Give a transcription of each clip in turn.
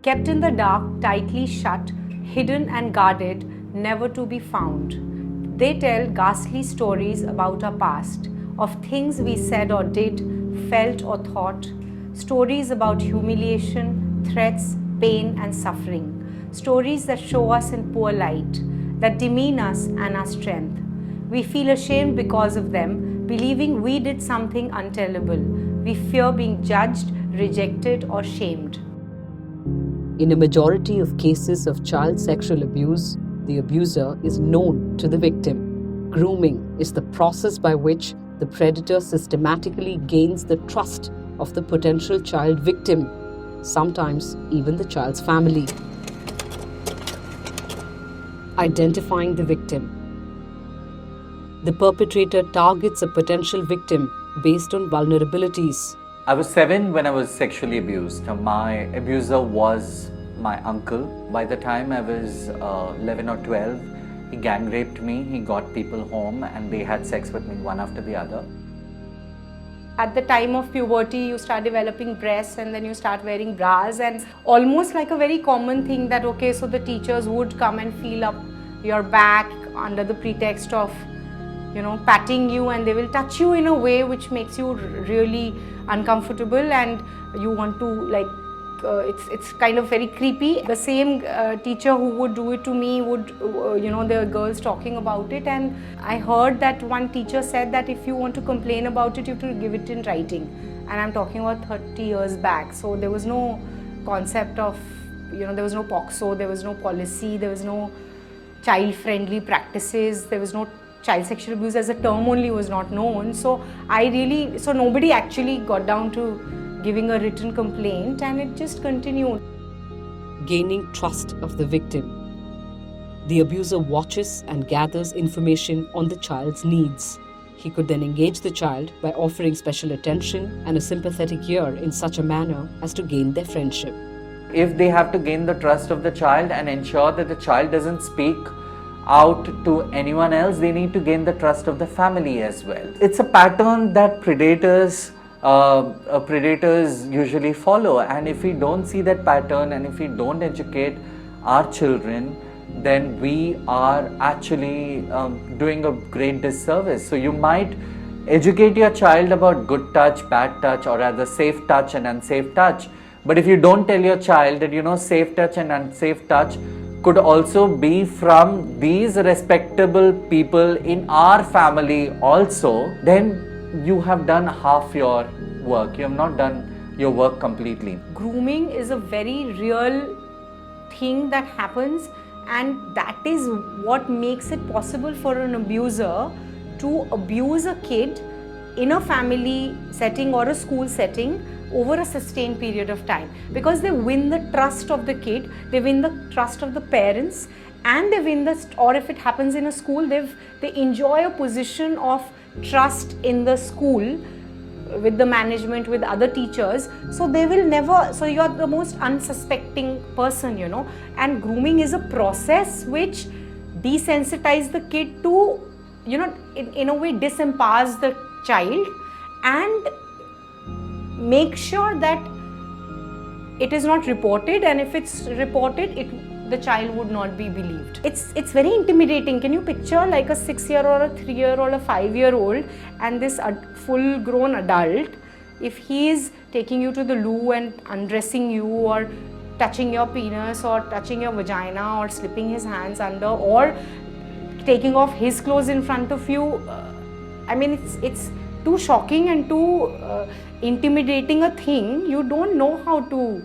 kept in the dark, tightly shut, hidden and guarded, never to be found. They tell ghastly stories about our past, of things we said or did, felt or thought, stories about humiliation, threats, pain and suffering, stories that show us in poor light, that demean us and our strength. We feel ashamed because of them, believing we did something untellable. We fear being judged, rejected or shamed. In a majority of cases of child sexual abuse, the abuser is known to the victim. Grooming is the process by which the predator systematically gains the trust of the potential child victim, sometimes even the child's family. Identifying the victim. The perpetrator targets a potential victim based on vulnerabilities. I was 7 when I was sexually abused. My abuser was my uncle. By the time I was 11 or 12, he gang raped me. He got people home and they had sex with me one after the other. At the time of puberty, you start developing breasts and then you start wearing bras, and almost like a very common thing that, okay, so the teachers would come and feel up your back under the pretext of, patting you, and they will touch you in a way which makes you really uncomfortable and you want to it's kind of very creepy. The same teacher who would do it to me would, there were girls talking about it, and I heard that one teacher said that if you want to complain about it, you have to give it in writing. And I'm talking about 30 years back. So there was no concept of, there was no POCSO, there was no policy, there was no child-friendly practices, there was no child sexual abuse as a term only was not known. So nobody actually got down to giving a written complaint, and it just continued. Gaining trust of the victim. The abuser watches and gathers information on the child's needs. He could then engage the child by offering special attention and a sympathetic ear in such a manner as to gain their friendship. If they have to gain the trust of the child and ensure that the child doesn't speak out to anyone else, they need to gain the trust of the family as well. It's a pattern that predators usually follow, and if we don't see that pattern and if we don't educate our children, then we are actually doing a great disservice. So you might educate your child about good touch, bad touch, or rather safe touch and unsafe touch, but if you don't tell your child that safe touch and unsafe touch could also be from these respectable people in our family also, then you have done half your work. You have not done your work completely. Grooming is a very real thing that happens, and that is what makes it possible for an abuser to abuse a kid in a family setting or a school setting over a sustained period of time, because they win the trust of the kid, they win the trust of the parents, and they win or if it happens in a school, they enjoy a position of trust in the school with the management, with other teachers. So they will never, so you are the most unsuspecting person, and grooming is a process which desensitizes the kid to, in a way disempowers the child and make sure that it is not reported, and if it's reported, the child would not be believed. It's very intimidating. Can you picture like a 6-year or a 3-year or a 5-year-old and this full grown adult, if he is taking you to the loo and undressing you or touching your penis or touching your vagina or slipping his hands under or taking off his clothes in front of you, it's too shocking and too intimidating a thing. You don't know how to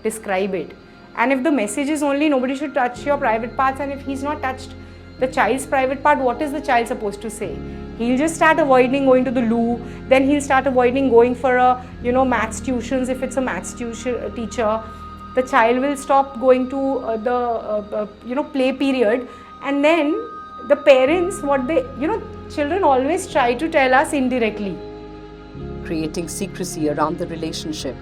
describe it. And if the message is only nobody should touch your private parts, and if he's not touched the child's private part, what is the child supposed to say? He'll just start avoiding going to the loo, then he'll start avoiding going for maths tuitions if it's a maths teacher. The child will stop going to the play period, and then the parents, children always try to tell us indirectly. Creating secrecy around the relationship.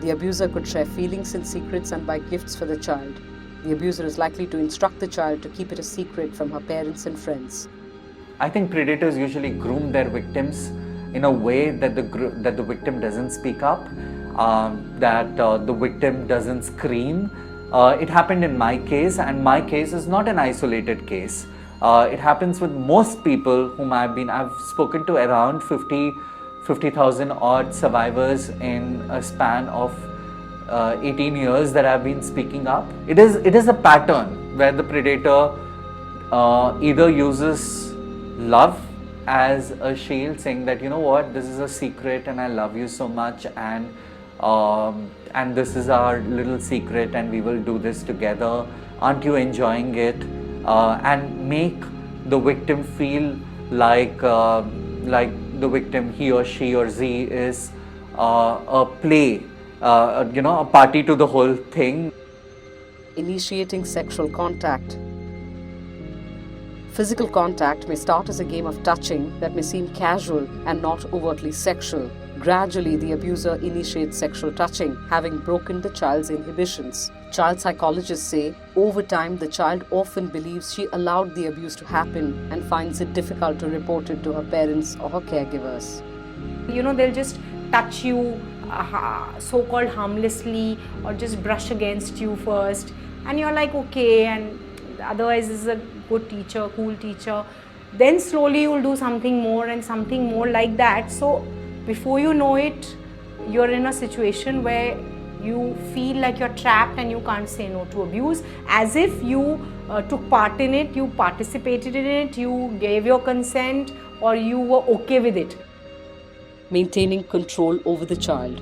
The abuser could share feelings and secrets and buy gifts for the child. The abuser is likely to instruct the child to keep it a secret from her parents and friends. I think predators usually groom their victims in a way that the victim doesn't speak up. that the victim doesn't scream. It happened in my case, and my case is not an isolated case. It happens with most people whom I've spoken to around 50,000 odd survivors in a span of 18 years that I've been speaking up. It is a pattern where the predator either uses love as a shield, saying that, you know what, this is a secret and I love you so much, and this is our little secret and we will do this together, aren't you enjoying it, and make the victim feel like the victim, he or she or Z, is a play, a party to the whole thing. Initiating sexual contact. Physical contact may start as a game of touching that may seem casual and not overtly sexual. Gradually, the abuser initiates sexual touching, having broken the child's inhibitions. Child psychologists say, over time, the child often believes she allowed the abuse to happen and finds it difficult to report it to her parents or her caregivers. They'll just touch you so-called harmlessly, or just brush against you first, and you're like, okay, and otherwise this is a good teacher, cool teacher. Then slowly you'll do something more and something more like that. So before you know it, you're in a situation where you feel like you're trapped and you can't say no to abuse, as if you took part in it, you participated in it, you gave your consent, or you were okay with it. Maintaining control over the child.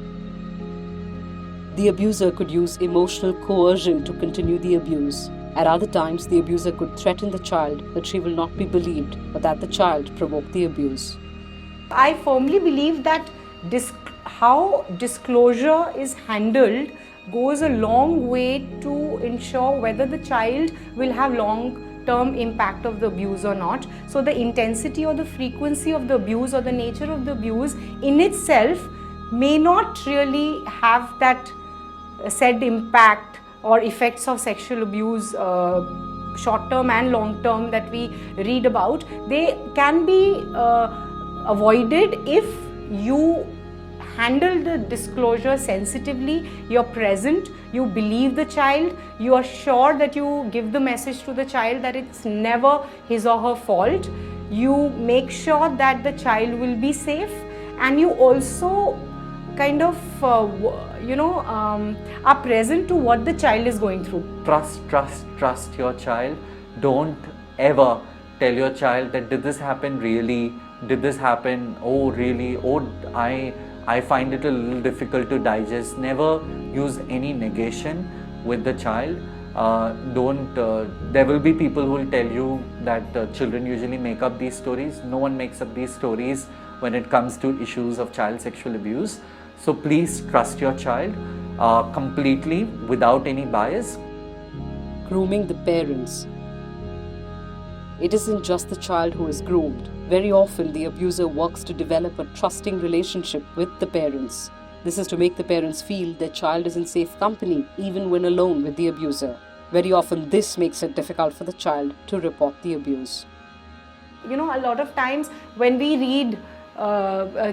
The abuser could use emotional coercion to continue the abuse. At other times, the abuser could threaten the child that she will not be believed, but that the child provoked the abuse. I firmly believe that how disclosure is handled goes a long way to ensure whether the child will have long-term impact of the abuse or not. So the intensity or the frequency of the abuse or the nature of the abuse in itself may not really have that said impact or effects of sexual abuse, short-term and long-term, that we read about. They can be avoided if you handle the disclosure sensitively, you're present, you believe the child, you are sure that you give the message to the child that it's never his or her fault, you make sure that the child will be safe, and you also kind of are present to what the child is going through. Trust your child. Don't ever tell your child that, did this happen really? Did this happen? Oh really? Oh, I find it a little difficult to digest. Never use any negation with the child. There will be people who will tell you that children usually make up these stories. No one makes up these stories when it comes to issues of child sexual abuse. So please trust your child completely without any bias. Grooming the parents. It isn't just the child who is groomed. Very often, the abuser works to develop a trusting relationship with the parents. This is to make the parents feel their child is in safe company, even when alone with the abuser. Very often, this makes it difficult for the child to report the abuse. A lot of times when we read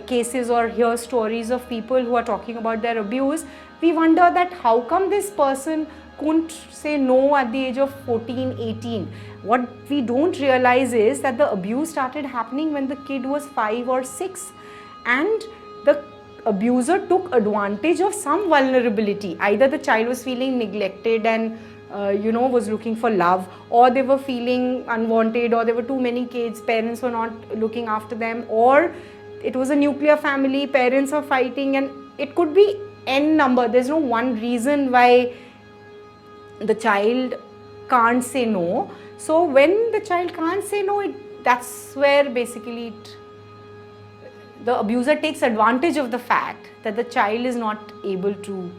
cases or hear stories of people who are talking about their abuse, we wonder that how come this person couldn't say no at the age of 14, 18. What we don't realize is that the abuse started happening when the kid was 5 or 6, and the abuser took advantage of some vulnerability. Either the child was feeling neglected and was looking for love, or they were feeling unwanted, or there were too many kids, parents were not looking after them, or it was a nuclear family, parents are fighting, and it could be n number. There's no one reason why the child can't say no. So when the child can't say no, that's where basically the abuser takes advantage of the fact that the child is not able to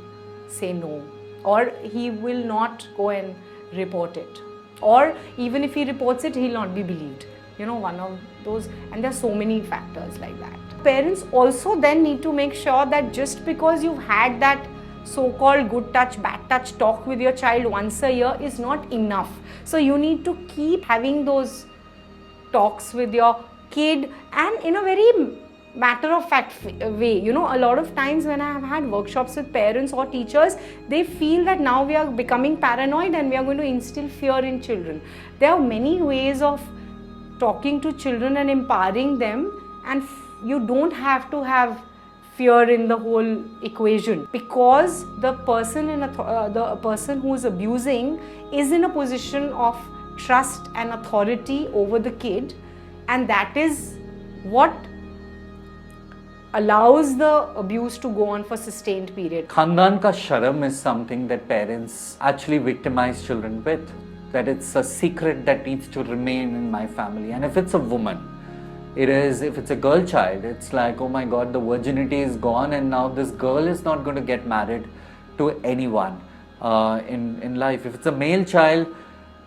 say no, or he will not go and report it, or even if he reports it, he'll not be believed. One of those, and there are so many factors like that. Parents also then need to make sure that just because you've had that so-called good touch, bad touch talk with your child once a year is not enough. So you need to keep having those talks with your kid, and in a very matter of fact way. You know, a lot of times when I have had workshops with parents or teachers, they feel that now we are becoming paranoid and we are going to instill fear in children. There are many ways of talking to children and empowering them, and you don't have to have fear in the whole equation, because the person the person who is abusing is in a position of trust and authority over the kid, and that is what allows the abuse to go on for sustained period. Khandan ka sharam is something that parents actually victimize children with, that it's a secret that needs to remain in my family. And if it's a woman, if it's a girl child, it's like, oh my God, the virginity is gone and now this girl is not going to get married to anyone in life. If it's a male child,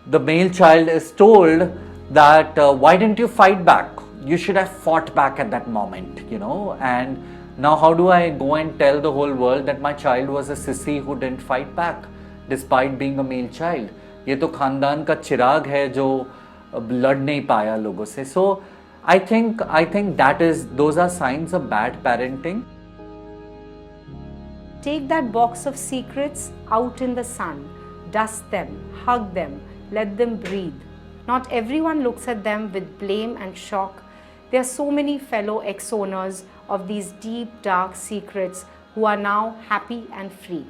the male child is told that why didn't you fight back? You should have fought back at that moment, you know. And now how do I go and tell the whole world that my child was a sissy who didn't fight back despite being a male child? ये तो खानदान का चिराग है जो लड़ नहीं पाया लोगों से. So I think those are signs of bad parenting. Take that box of secrets out in the sun, dust them, hug them, let them breathe. Not everyone looks at them with blame and shock. There are so many fellow ex-owners of these deep, dark secrets who are now happy and free.